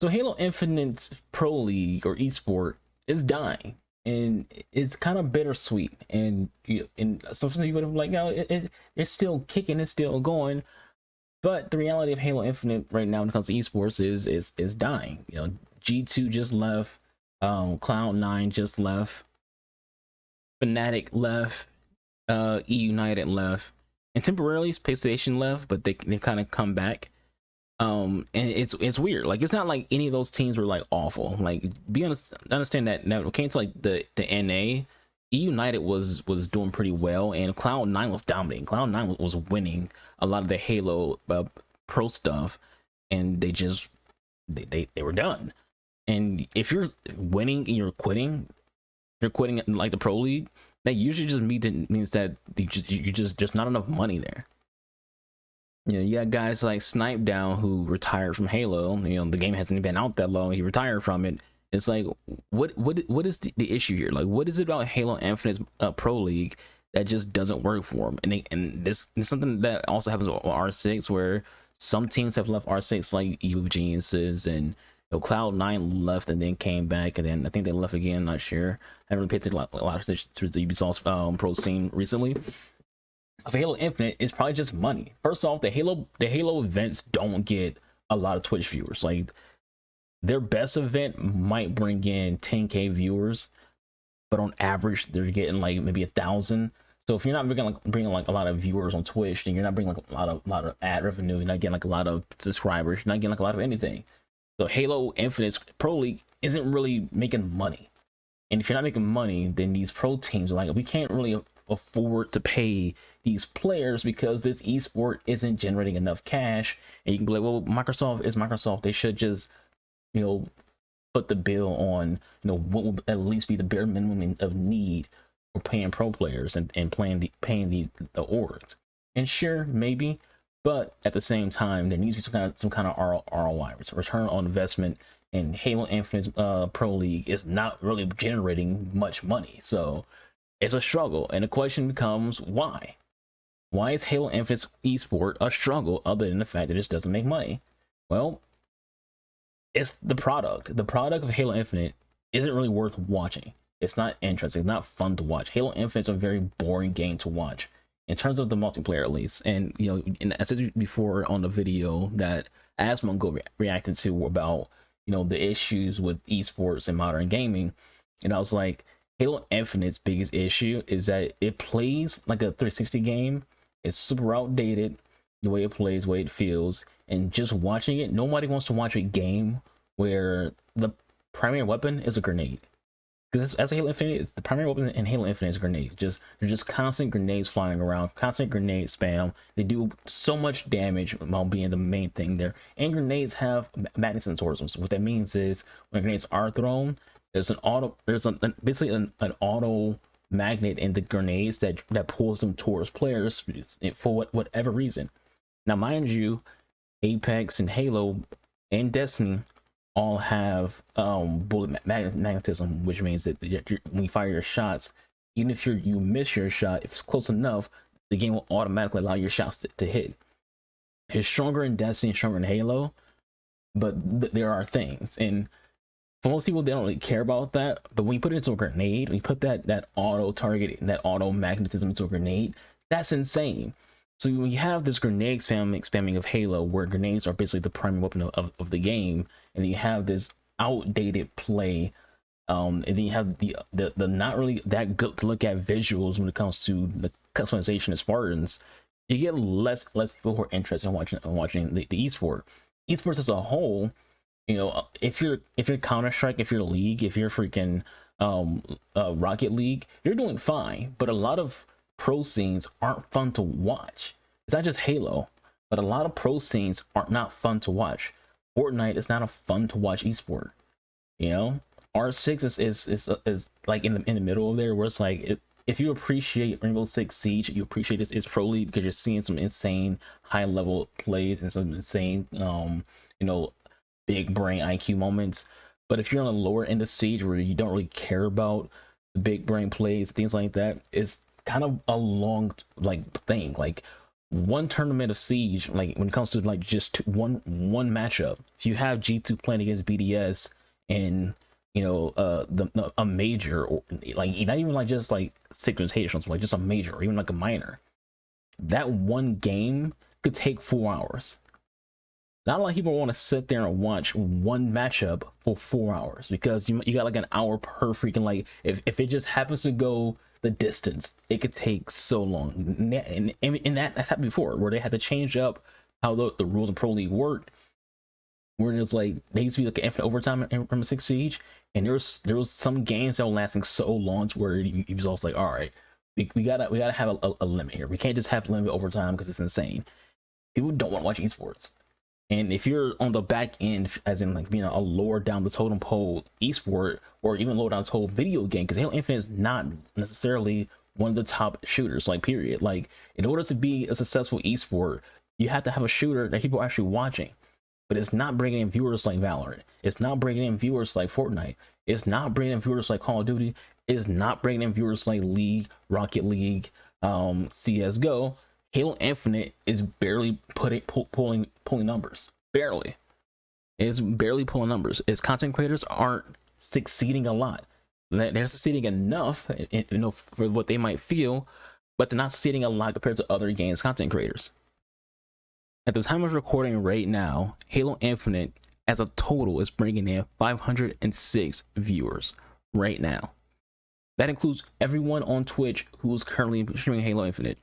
So Halo Infinite Pro League or Esport is dying, and it's kind of bittersweet. And sometimes you would have like, no, it's still kicking, it's still going. But the reality of Halo Infinite right now when it comes to esports is dying. G2 just left, Cloud9 just left, Fnatic left, E United left, and temporarily PlayStation left, but they kind of come back. And it's weird. Like, it's not like any of those teams were like awful. Like, be honest, understand that now when it came to like the NA, E United was doing pretty well, and Cloud9 was dominating. Cloud9 was winning a lot of the Halo pro stuff, and they were done. And if you're winning and you're quitting like the pro league, that usually just means that you just not enough money there. You got guys like Snipe Down who retired from Halo. The game hasn't been out that long. He retired from it. It's like, what is the issue here? Like, what is it about Halo Infinite's Pro League that just doesn't work for him? And this is something that also happens with R6, where some teams have left R6, like Evil Geniuses, and Cloud9 left and then came back, and then I think they left again. I'm not sure. I haven't really paid attention a lot to the Ubisoft pro scene recently. Of Halo Infinite is probably just money. First off, the Halo events don't get a lot of Twitch viewers. Like, their best event might bring in 10k viewers, but on average they're getting like maybe 1,000. So if you're not bringing like a lot of viewers on Twitch, then you're not bringing like a lot of ad revenue. You're not getting like a lot of subscribers. You're not getting like a lot of anything. So Halo Infinite's Pro League isn't really making money. And if you're not making money, then these pro teams are like, we can't really afford to pay these players because this esport isn't generating enough cash. And you can be like, well, Microsoft is Microsoft. They should just, put the bill on, what will at least be the bare minimum of need for paying pro players and paying the awards. And sure, maybe, but at the same time, there needs to be some kind of ROI, return on investment. And Halo Infinite Pro League is not really generating much money, so it's a struggle. And the question becomes, why? Why is Halo Infinite's esport a struggle other than the fact that it just doesn't make money? Well, it's the product. The product of Halo Infinite isn't really worth watching. It's not interesting. It's not fun to watch. Halo Infinite is a very boring game to watch in terms of the multiplayer, at least. And and I said before on the video that Asmongo reacted to about the issues with esports and modern gaming, and I was like, Halo Infinite's biggest issue is that it plays like a 360 game. It's super outdated, the way it plays, the way it feels, and just watching it, nobody wants to watch a game where the primary weapon is a grenade. Because as a Halo Infinite, the primary weapon in Halo Infinite is a grenade. They're just constant grenades flying around, constant grenade spam. They do so much damage while being the main thing there. And grenades have magnets towards them. So what that means is when grenades are thrown, there's basically an auto magnet in the grenades that pulls them towards players for whatever reason. Now, mind you, Apex and Halo and Destiny all have bullet magnetism, which means that when you fire your shots, even if you miss your shot, if it's close enough, the game will automatically allow your shots to hit. It's stronger in Destiny, stronger in Halo, but there are things, and for most people, they don't really care about that. But when you put it into a grenade, when you put that auto target, that auto magnetism into a grenade, that's insane. So when you have this grenade spamming of Halo, where grenades are basically the primary weapon of the game, and then you have this outdated play, and then you have the not really that good to look at visuals when it comes to the customization of Spartans, you get less people who are interested in watching the esport. Esports as a whole, if you're Counter-Strike, if you're League, if you're freaking Rocket League, you're doing fine. But a lot of pro scenes aren't fun to watch. It's not just Halo, but a lot of pro scenes are not fun to watch. Fortnite is not a fun to watch esport. R6 is like in the middle of there, where it's like, if you appreciate Rainbow Six Siege, you appreciate this pro league because you're seeing some insane high level plays and some insane big brain IQ moments. But if you're on a lower end of Siege where you don't really care about the big brain plays, things like that, it's kind of a long thing. Like, one tournament of Siege, like when it comes to like just one matchup, if you have G2 playing against BDS in, you know, a major, or like not even like just like segmentations, like just a major or even like a minor, that one game could take 4 hours. Not a lot of people want to sit there and watch one matchup for 4 hours, because you got like an hour per freaking, like if it just happens to go the distance, it could take so long. And that's happened before, where they had to change up how the rules of Pro League worked, where it's like they used to be like an infinite overtime in Rainbow Six Siege, and there was some games that were lasting so long to where you was also like, all right, we gotta have a limit here. We can't just have limit overtime because it's insane. People don't want to watch esports. And if you're on the back end, as in like being a lower down the totem pole esport, or even lower down this whole video game, because Halo Infinite is not necessarily one of the top shooters, like period. Like, in order to be a successful esport, you have to have a shooter that people are actually watching. But it's not bringing in viewers like Valorant. It's not bringing in viewers like Fortnite. It's not bringing in viewers like Call of Duty. It's not bringing in viewers like League, Rocket League, CSGO. Halo Infinite is barely pulling numbers. Barely. It's barely pulling numbers. Its content creators aren't succeeding a lot. They're succeeding enough, you know, for what they might feel, but they're not succeeding a lot compared to other games content creators. At the time of recording right now, Halo Infinite as a total is bringing in 506 viewers right now. That includes everyone on Twitch who's currently streaming Halo Infinite.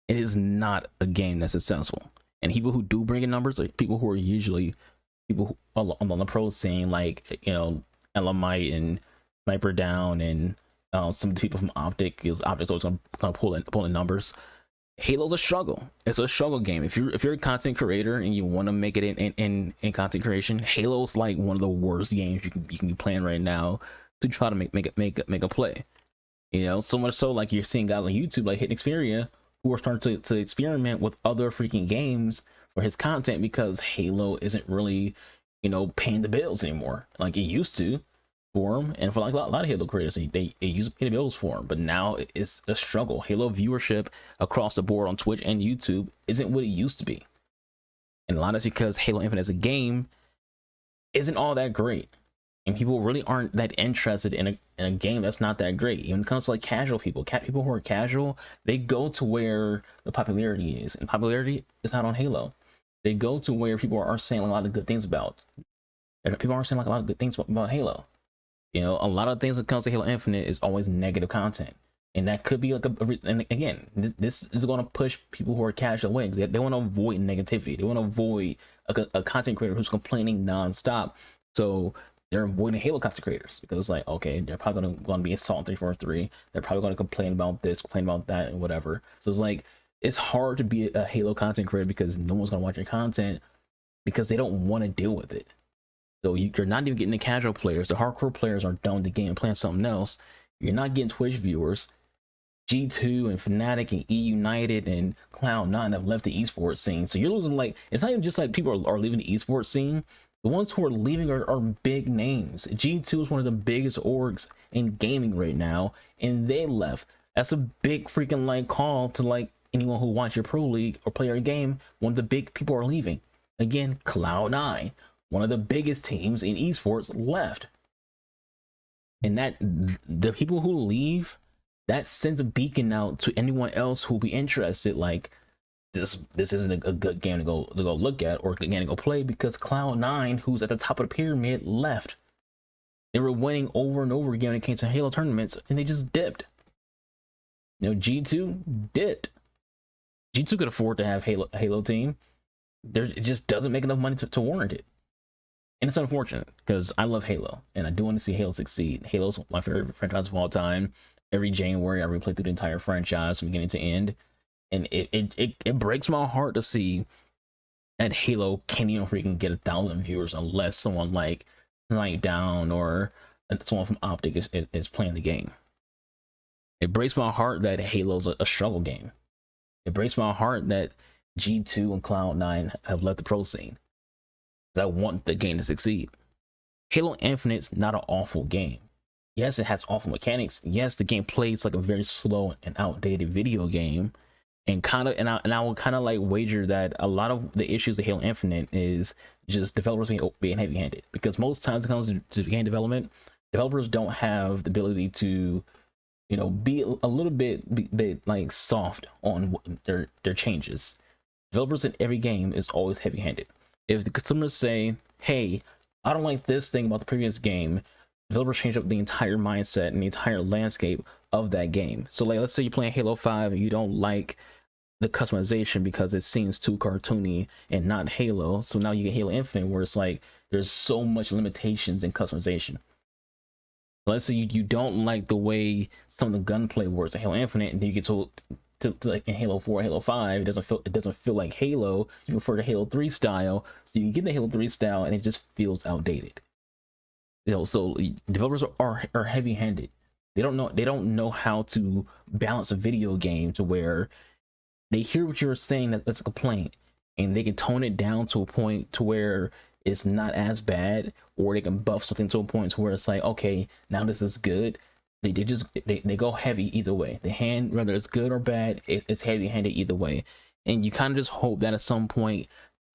It is not a game that's successful, and people who do bring in numbers are people who are usually people who, on the pro scene, like, you know, Elamite and Sniper Down, and some of the people from Optic, because Optic's always gonna pull in numbers. Halo's a struggle. It's a struggle game. If you're a content creator and you want to make it in content creation, Halo's like one of the worst games you can be playing right now to try to make a play. You know, so much so like you're seeing guys on YouTube like Hidden Xperia who are starting to experiment with other freaking games for his content, because Halo isn't really, you know, paying the bills anymore like it used to for him, and for like a lot of Halo creators, they used to pay the bills for him, but now it's a struggle. Halo viewership across the board on Twitch and YouTube isn't what it used to be, and a lot is because Halo Infinite as a game isn't all that great, and people really aren't that interested in a game that's not that great. Even when it comes to like casual people who are casual, they go to where the popularity is, and popularity is not on Halo. They go to where people are saying a lot of good things about, and people aren't saying like a lot of good things about Halo. You know, a lot of things when it comes to Halo Infinite is always negative content, and that could be like and again, this is going to push people who are casual away. They want to avoid negativity. They want to avoid a content creator who's complaining nonstop. So they're avoiding Halo content creators, because it's like, okay, they're probably going to be Assault 343. They're probably going to complain about this, complain about that, and whatever. So it's like, it's hard to be a Halo content creator because no one's going to watch your content, because they don't want to deal with it. So you're not even getting the casual players. The hardcore players are done with the game, playing something else. You're not getting Twitch viewers. G2 and Fnatic and E United and Cloud9 have left the esports scene. So you're losing, like, it's not even just like people are leaving the esports scene. The ones who are leaving are big names. G2 is one of the biggest orgs in gaming right now, and they left. That's a big freaking like call to like anyone who wants your pro league or play your game. One of the big people are leaving. Again, Cloud9, one of the biggest teams in esports, left. And that the people who leave, that sends a beacon out to anyone else who'll be interested, like, this isn't a good game to go look at, or a good game to go play, because Cloud9, who's at the top of the pyramid, left. They were winning over and over again when it came to Halo tournaments, and they just dipped. You know, G2 dipped. G2 could afford to have Halo team. It just doesn't make enough money to warrant it. And it's unfortunate, because I love Halo, and I do want to see Halo succeed. Halo's my favorite franchise of all time. Every January, I replay through the entire franchise from beginning to end. And it breaks my heart to see that Halo can't even freaking get 1,000 viewers unless someone like Night Down or someone from Optic is playing the game. It breaks my heart that Halo's a struggle game. It breaks my heart that G2 and Cloud9 have left the pro scene. I want the game to succeed. Halo Infinite's not an awful game. Yes, it has awful mechanics. Yes, the game plays like a very slow and outdated video game. And I will kind of like wager that a lot of the issues of Halo Infinite is just developers being heavy-handed, because most times it comes to game development, developers don't have the ability to, you know, be a little bit like soft on their changes. Developers in every game is always heavy-handed. If the customers say, hey, I don't like this thing about the previous game, developers change up the entire mindset and the entire landscape of that game. So like, let's say you're playing Halo 5 and you don't like the customization because it seems too cartoony and not Halo. So now you get Halo Infinite, where it's like there's so much limitations in customization. So let's say you don't like the way some of the gunplay works in Halo Infinite, and then you get to like in Halo 4, Halo 5, it doesn't feel like Halo. You prefer the Halo 3 style, so you get the Halo 3 style, and it just feels outdated. You know, so developers are heavy-handed. They don't know how to balance a video game to where they hear what you're saying that's a complaint, and they can tone it down to a point to where it's not as bad, or they can buff something to a point to where it's like, okay, now this is good. They go heavy either way. The hand, whether it's good or bad, it's heavy-handed either way. And you kind of just hope that at some point,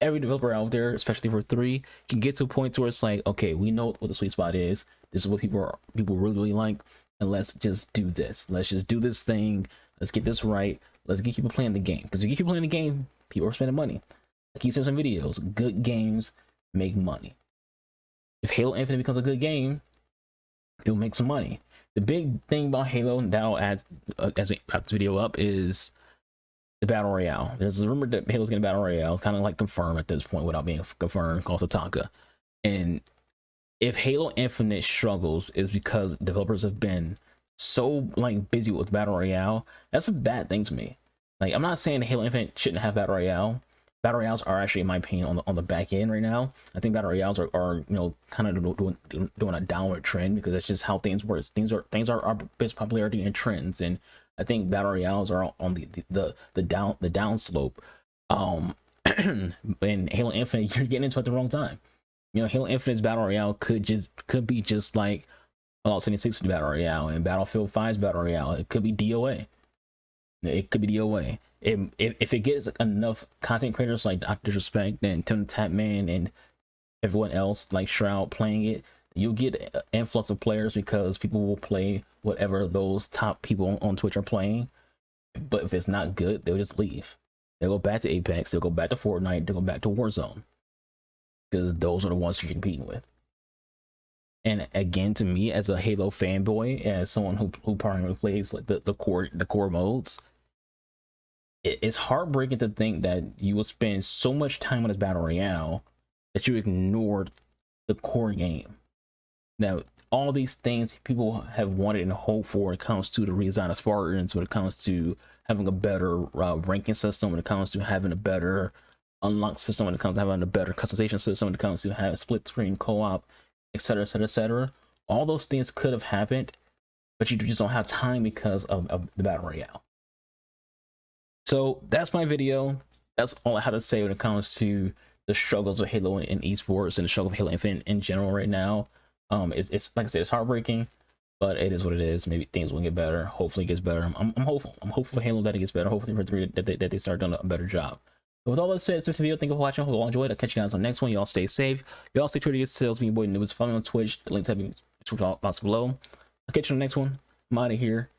every developer out there, especially for 3, can get to a point where it's like, okay, we know what the sweet spot is. This is what people really like, and let's just do this. Let's just do this thing. Let's get this right. Let's get people playing the game. Because if you keep playing the game, people are spending money. I keep saying some videos. Good games make money. If Halo Infinite becomes a good game, it'll make some money. The big thing about Halo now, as I wrap this video up, is the battle royale. There's a rumor that Halo's getting battle royale. It's kind of like confirmed at this point without being confirmed, called Sataka. And if Halo Infinite struggles, is because developers have been so like busy with battle royale. That's a bad thing to me. Like, I'm not saying Halo Infinite shouldn't have battle royale. Battle royales are actually, in my opinion, on the back end right now. I think battle royales are you know, kind of doing a downward trend, because that's just how things work. Things are based popularity and trends, and I think battle royales are on the down slope. And Halo Infinite, you're getting into it at the wrong time. You know, Halo Infinite's battle royale could be just like Fallout 76's battle royale and Battlefield 5's battle royale. It could be DOA. It could be DOA. If it gets enough content creators like Dr. Disrespect and Tim the Tapman and everyone else like Shroud playing it, you'll get an influx of players, because people will play whatever those top people on Twitch are playing. But if it's not good, they'll just leave. They'll go back to Apex, they'll go back to Fortnite, they'll go back to Warzone, because those are the ones you're competing with. And again, to me, as a Halo fanboy, as someone who primarily plays like the core modes, it's heartbreaking to think that you will spend so much time on this battle royale that you ignored the core game. Now, all these things people have wanted and hoped for when it comes to the redesign of Spartans, when it comes to having a better ranking system, when it comes to having a better unlock system, when it comes to having a better customization system, when it comes to having split screen co-op, etc, etc, etc. All those things could have happened, but you just don't have time because of the battle royale. So that's my video. That's all I have to say when it comes to the struggles of Halo in esports and the struggle of Halo Infinite in general right now. It's like I said, it's heartbreaking, but it is what it is. Maybe things will get better. Hopefully it gets better. I'm hopeful. I'm hopeful for Halo that it gets better. Hopefully for 3 that they start doing a better job. But with all that said, it's the video. Thank you for watching. I hope you all enjoyed. I'll catch you guys on the next one. Y'all stay safe. Y'all stay true to get sales. Me, boy, news. Follow me on Twitch. The links have been box below. I'll catch you on the next one. I'm out of here.